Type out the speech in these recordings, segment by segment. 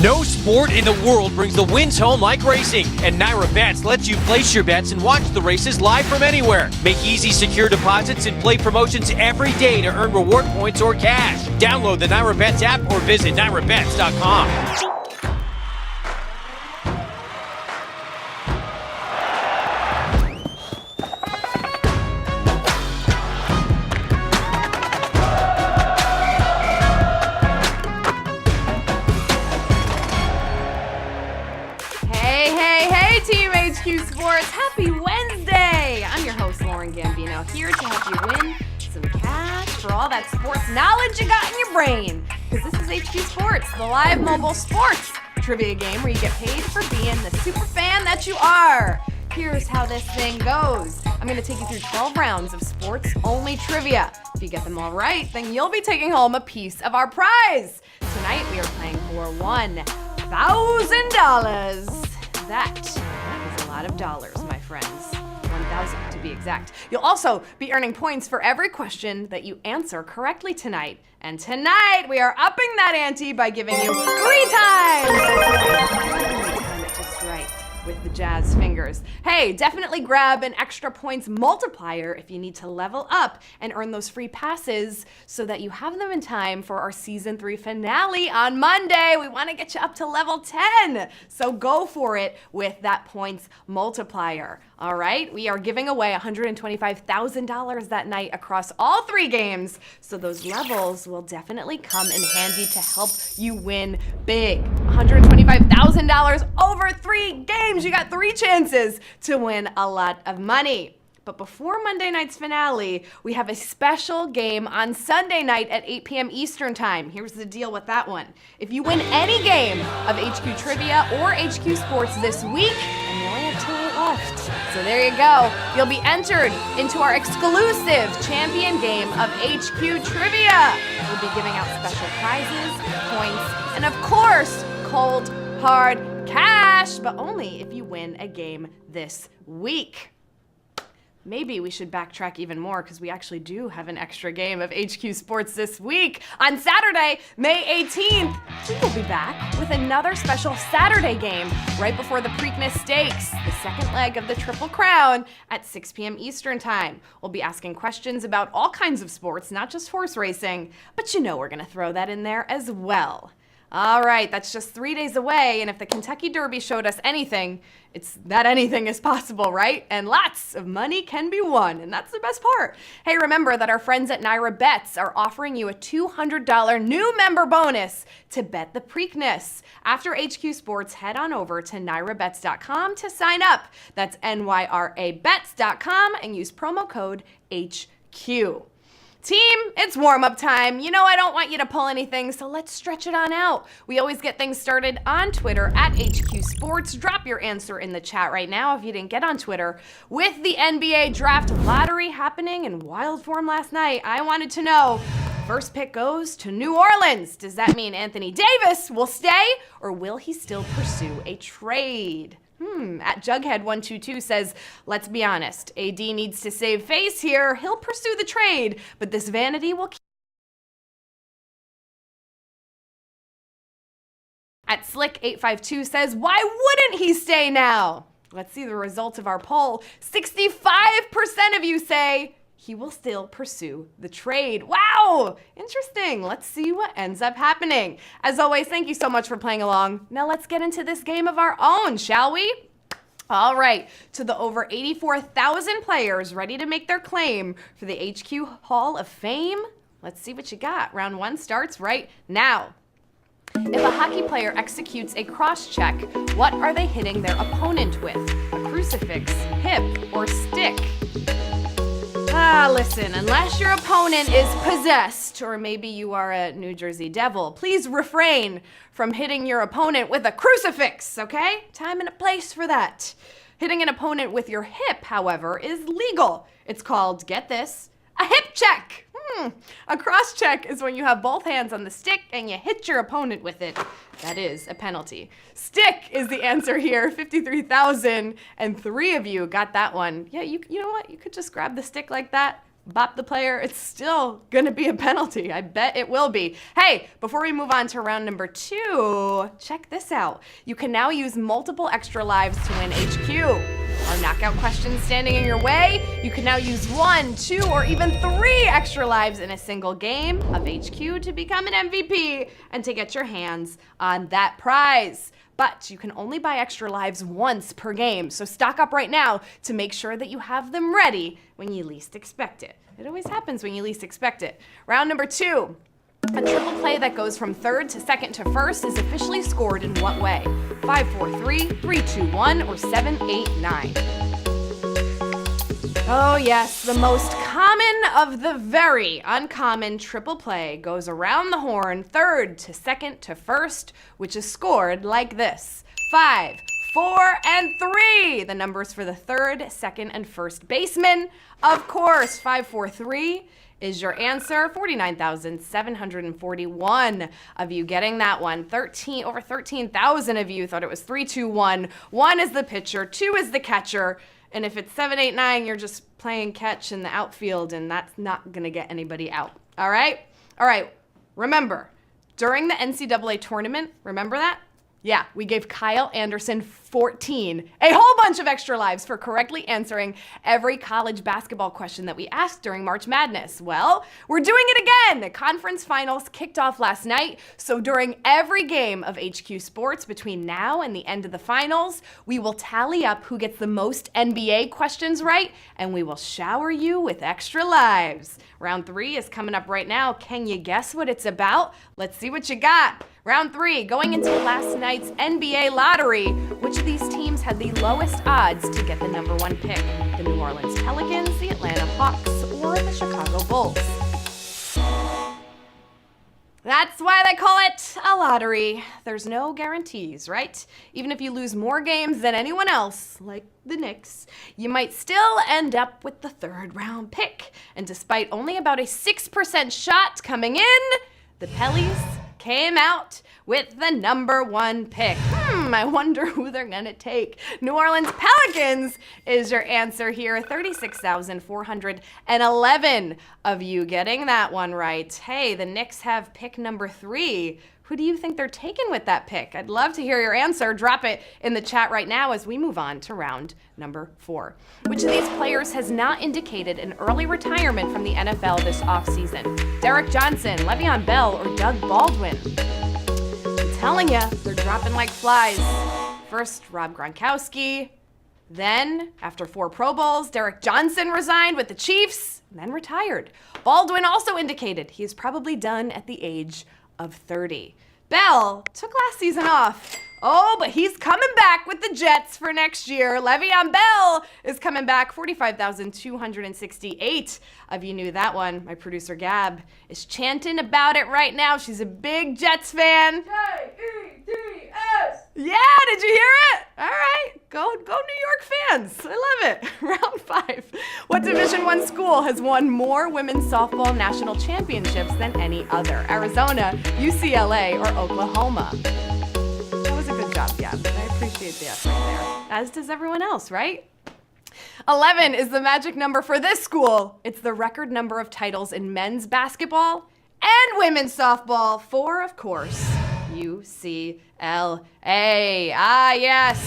No sport in the world brings the wins home like racing, and Naira Bets lets you place your bets and watch the races live from anywhere. Make easy, secure deposits and play promotions every day to earn reward points or cash. Download the Naira Bets app or visit NairaBets.com. Sports. Happy Wednesday! I'm your host, Lauren Gambino, here to help you win some cash for all that sports knowledge you got in your brain. Because this is HQ Sports, the live mobile sports trivia game where you get paid for being the super fan that you are. Here's how this thing goes. I'm going to take you through 12 rounds of sports-only trivia. If you get them all right, then you'll be taking home a piece of our prize. Tonight, we are playing for $1,000. That is a lot of dollars, my friends. 1,000 to be exact. You'll also be earning points for every question that you answer correctly tonight. And tonight, we are upping that ante by giving you 3 times. Time it just right with the jazz fingers. Hey, definitely grab an extra points multiplier if you need to level up and earn those free passes so that you have them in time for our season 3 finale on Monday. We want to get you up to level 10. So go for it with that points multiplier. All right, we are giving away $125,000 that night across all 3 games. So those levels will definitely come in handy to help you win big. $125,000 over 3 games. You got 3 chances to win a lot of money. But before Monday night's finale, we have a special game on Sunday night at 8 p.m. Eastern Time. Here's the deal with that one. If you win any game of HQ Trivia or HQ Sports this week, and you only have 2 left, so there you go, you'll be entered into our exclusive champion game of HQ Trivia. We'll be giving out special prizes, points, and of course, cold, hard cash, but only if you win a game this week. Maybe we should backtrack even more because we actually do have an extra game of HQ Sports this week. On Saturday, May 18th, we will be back with another special Saturday game right before the Preakness Stakes, the second leg of the Triple Crown at 6 p.m. Eastern Time. We'll be asking questions about all kinds of sports, not just horse racing, but you know we're going to throw that in there as well. All right, that's just 3 days away, and if the Kentucky Derby showed us anything, it's that anything is possible, right? And lots of money can be won, and that's the best part. Hey, remember that our friends at Naira Bets are offering you a $200 new member bonus to bet the Preakness. After HQ Sports, head on over to NairaBets.com to sign up. That's NYRABets.com and use promo code HQ. Team, it's warm-up time. You know I don't want you to pull anything, so let's stretch it on out. We always get things started on Twitter at HQ Sports. Drop your answer in the chat right now if you didn't get on Twitter. With the NBA Draft Lottery happening in wild form last night, I wanted to know, first pick goes to New Orleans. Does that mean Anthony Davis will stay, or will he still pursue a trade? At Jughead122 says, let's be honest, AD needs to save face here. He'll pursue the trade, but this vanity will keep. At Slick852 says, why wouldn't he stay now? Let's see the results of our poll. 65% of you say he will still pursue the trade. Wow, interesting. Let's see what ends up happening. As always, thank you so much for playing along. Now let's get into this game of our own, shall we? All right, to the over 84,000 players ready to make their claim for the HQ Hall of Fame, let's see what you got. Round 1 starts right now. If a hockey player executes a cross-check, what are they hitting their opponent with? A crucifix, hip, or stick? Listen, unless your opponent is possessed, or maybe you are a New Jersey Devil, please refrain from hitting your opponent with a crucifix, okay? Time and a place for that. Hitting an opponent with your hip, however, is legal. It's called, get this, a hip check. A cross check is when you have both hands on the stick and you hit your opponent with it. That is a penalty. Stick is the answer here. 53,003 of you got that one. Yeah, you know what? You could just grab the stick like that. bop the player, it's still gonna be a penalty. I bet it will be. Hey, before we move on to round number 2, check this out. You can now use multiple extra lives to win HQ. Are knockout questions standing in your way? You can now use 1, 2, or even 3 extra lives in a single game of HQ to become an MVP and to get your hands on that prize. But you can only buy extra lives once per game, so stock up right now to make sure that you have them ready when you least expect it. It always happens when you least expect it. Round number 2. A triple play that goes from third to second to first is officially scored in what way? 5-4-3, 3-2-1, or 7-8-9. Oh yes, the most common of the very uncommon triple play goes around the horn, third to second to first, which is scored like this: 5, 4, and 3. The numbers for the third, second, and first baseman. Of course, 5-4-3 is your answer. 49,741 of you getting that one. Over 13,000 of you thought it was 3-2-1. 1 is the pitcher, 2 is the catcher. And if it's 7-8-9, you're just playing catch in the outfield, and that's not gonna get anybody out. All right? All right, remember, during the NCAA tournament, remember that? Yeah, we gave Kyle Anderson 14, a whole bunch of extra lives for correctly answering every college basketball question that we asked during March Madness. Well, we're doing it again. The conference finals kicked off last night, so during every game of HQ Sports between now and the end of the finals, we will tally up who gets the most NBA questions right, and we will shower you with extra lives. Round 3 is coming up right now. Can you guess what it's about? Let's see what you got. Round 3, going into last night's NBA lottery, which of these teams had the lowest odds to get the number 1 pick? The New Orleans Pelicans, the Atlanta Hawks, or the Chicago Bulls? That's why they call it a lottery. There's no guarantees, right? Even if you lose more games than anyone else, like the Knicks, you might still end up with the 3rd round pick. And despite only about a 6% shot coming in, the Pellies came out with the number 1 pick. I wonder who they're gonna take. New Orleans Pelicans is your answer here. 36,411 of you getting that one right. Hey, the Knicks have pick number 3. Who do you think they're taking with that pick? I'd love to hear your answer. Drop it in the chat right now as we move on to round number 4. Which of these players has not indicated an early retirement from the NFL this offseason? Derek Johnson, Le'Veon Bell, or Doug Baldwin? I'm telling you, they're dropping like flies. First, Rob Gronkowski. Then, after 4 Pro Bowls, Derek Johnson resigned with the Chiefs and then retired. Baldwin also indicated he is probably done at the age of 30. Bell took last season off. Oh, but he's coming back with the Jets for next year. Le'Veon Bell is coming back. 45,268 of you knew that one. My producer Gab is chanting about it right now. She's a big Jets fan. J-E-T-S. Yeah, did you hear it? All right, go New York fans. I love it. Round 5. What Division I school has won more women's softball national championships than any other? Arizona, UCLA, or Oklahoma? That was a good job, Gab. I appreciate the effort there. As does everyone else, right? 11 is the magic number for this school. It's the record number of titles in men's basketball and women's softball for, of course, UCLA. Ah, yes.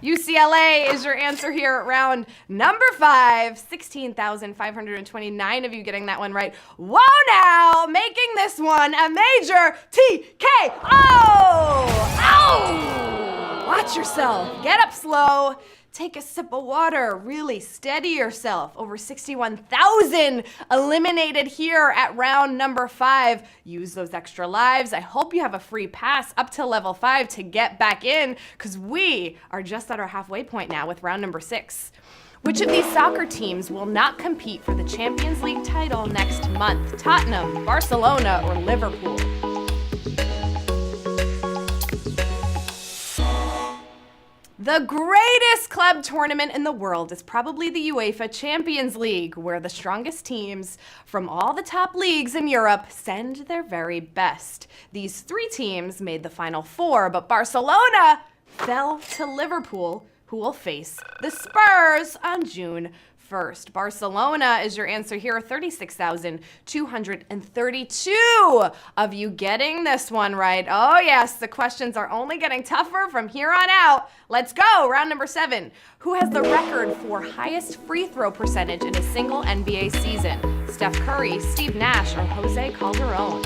UCLA is your answer here at round number 5. 16,529 of you getting that one right. Whoa now, making this one a major TKO. Ow! Watch yourself. Get up slow. Take a sip of water. Really steady yourself. Over 61,000 eliminated here at round number 5. Use those extra lives. I hope you have a free pass up to level 5 to get back in, because we are just at our halfway point now with round number 6. Which of these soccer teams will not compete for the Champions League title next month? Tottenham, Barcelona, or Liverpool? The greatest club tournament in the world is probably the UEFA Champions League, where the strongest teams from all the top leagues in Europe send their very best. These 3 teams made the Final 4, but Barcelona fell to Liverpool, who will face the Spurs on June first. Barcelona is your answer here, 36,232 of you getting this one right. Oh yes, the questions are only getting tougher from here on out. Let's go, round number 7. Who has the record for highest free throw percentage in a single NBA season? Steph Curry, Steve Nash, or Jose Calderon?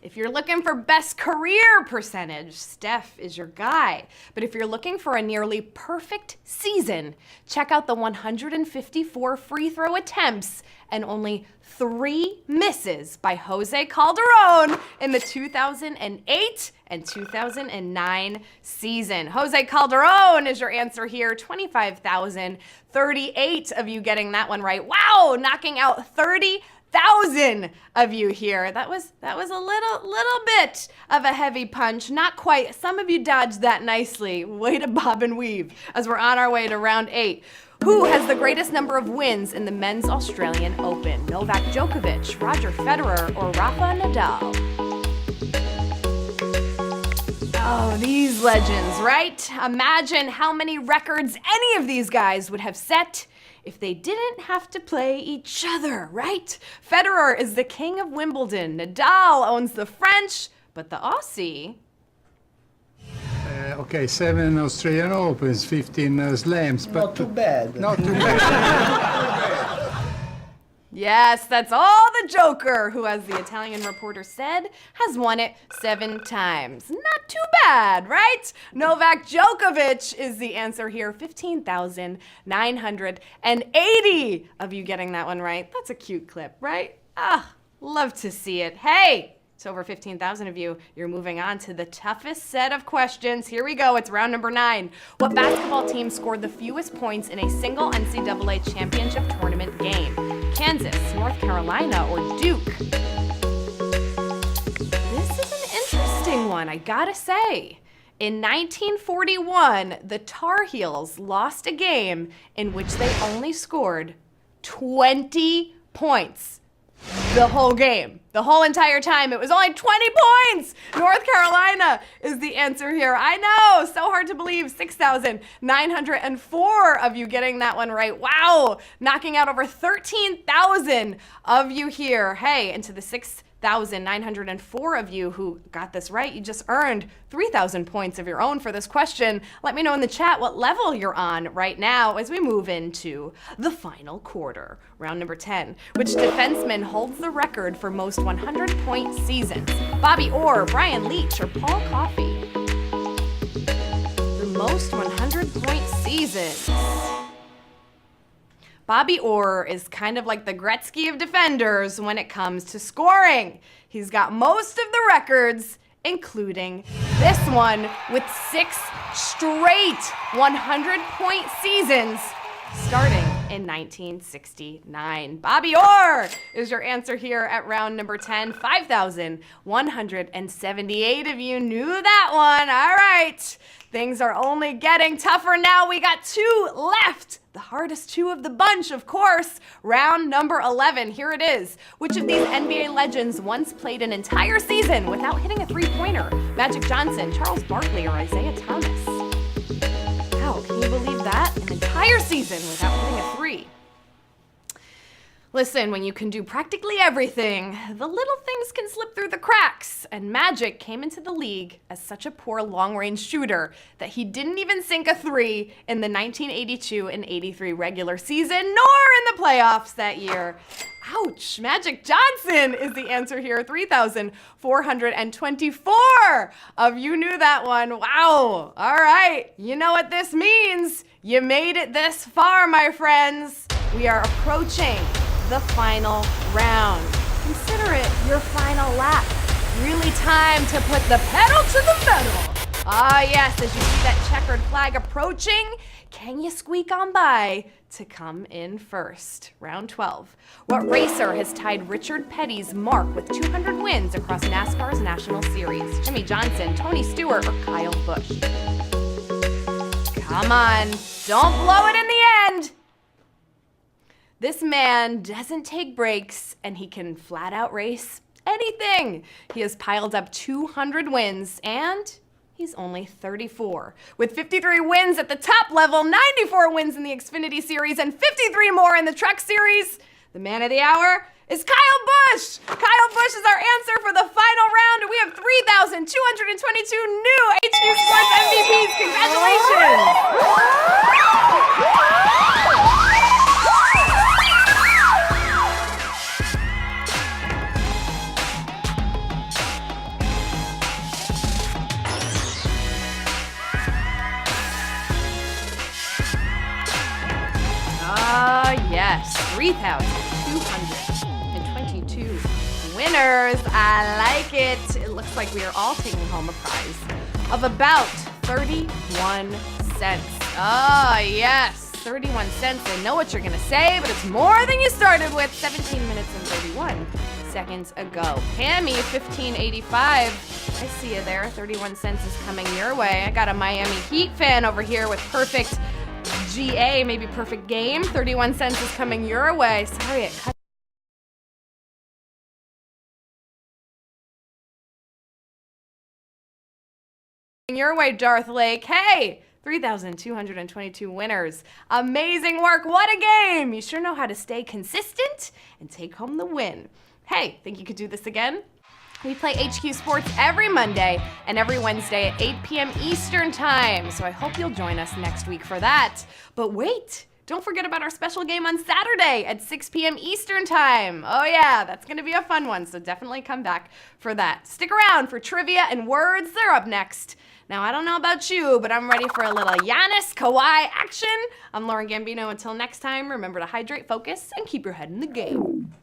If you're looking for best career percentage, Steph is your guy. But if you're looking for a nearly perfect season, check out the 154 free throw attempts and only 3 misses by Jose Calderon in the 2008 and 2009 season. Jose Calderon is your answer here. 25,038 of you getting that one right. Wow, knocking out 30,000 of you here. That was a little bit of a heavy punch. Not quite. Some of you dodged that nicely. Way to bob and weave as we're on our way to round 8. Who has the greatest number of wins in the men's Australian Open? Novak Djokovic, Roger Federer, or Rafa Nadal? Oh, these legends, right? Imagine how many records any of these guys would have set if they didn't have to play each other, right? Federer is the king of Wimbledon. Nadal owns the French, but the Aussie... Okay, 7 Australian Opens, 15 slams, but Not too bad. not too bad. Yes, that's all the Joker, who, as the Italian reporter said, has won it 7 times. Not too bad, right? Novak Djokovic is the answer here. 15,980 of you getting that one right. That's a cute clip, right? Ah, love to see it. Hey, it's over 15,000 of you. You're moving on to the toughest set of questions. Here we go. It's round number 9. What basketball team scored the fewest points in a single NCAA championship tournament game? Kansas, North Carolina, or Duke? This is an interesting one, I gotta say. In 1941, the Tar Heels lost a game in which they only scored 20 points. The whole game. The whole entire time. It was only 20 points! North Carolina is the answer here. I know! So hard to believe. 6,904 of you getting that one right. Wow! Knocking out over 13,000 of you here. Hey, into the 6,904 of you who got this right, you just earned 3,000 points of your own for this question. Let me know in the chat what level you're on right now as we move into the final quarter. Round number 10. Which defenseman holds the record for most 100-point seasons? Bobby Orr, Brian Leach, or Paul Coffey? The most 100-point seasons. Bobby Orr is kind of like the Gretzky of defenders when it comes to scoring. He's got most of the records, including this one, with 6 straight 100-point seasons starting in 1969. Bobby Orr is your answer here at round number 10. 5,178 of you knew that one. All right. Things are only getting tougher now. We got 2 left. The hardest 2 of the bunch, of course. Round number 11. Here it is. Which of these NBA legends once played an entire season without hitting a three-pointer? Magic Johnson, Charles Barkley, or Isaiah Thomas? How can you believe that? An entire season without hitting a 3. Listen, when you can do practically everything, the little things can slip through the cracks. And Magic came into the league as such a poor long-range shooter that he didn't even sink a 3 in the 1982 and 83 regular season, nor in the playoffs that year. Ouch, Magic Johnson is the answer here. 3,424 of you knew that one. Wow. All right. You know what this means. You made it this far, my friends. We are approaching the final round. Consider it your final lap. Really time to put the pedal to the metal. Ah, yes, as you see that checkered flag approaching, can you squeak on by to come in first? Round 12. What racer has tied Richard Petty's mark with 200 wins across NASCAR's National Series? Jimmy Johnson, Tony Stewart, or Kyle Busch? Come on, don't blow it in the end. This man doesn't take breaks, and he can flat out race anything. He has piled up 200 wins, and he's only 34. With 53 wins at the top level, 94 wins in the Xfinity Series, and 53 more in the Truck Series, the man of the hour is Kyle Busch. Kyle Busch is our answer for the final round, and we have 3,222 new HQ Sports MVPs. Congratulations! Yes, 3,222 winners. I like it. It looks like we are all taking home a prize of about 31 cents. Oh, yes, 31 cents. I know what you're going to say, but it's more than you started with 17 minutes and 31 seconds ago. Pammy, 1585. I see you there. 31 cents is coming your way. I got a Miami Heat fan over here with perfect GA, maybe perfect game. 31 cents is coming your way. Sorry, it cut. Your way, Darth Lake. Hey, 3,222 winners. Amazing work. What a game. You sure know how to stay consistent and take home the win. Hey, think you could do this again? We play HQ Sports every Monday and every Wednesday at 8 p.m. Eastern Time, so I hope you'll join us next week for that. But wait, don't forget about our special game on Saturday at 6 p.m. Eastern Time. Oh yeah, that's going to be a fun one, so definitely come back for that. Stick around for trivia and words. They're up next. Now, I don't know about you, but I'm ready for a little Giannis Kawhi action. I'm Lauren Gambino. Until next time, remember to hydrate, focus, and keep your head in the game.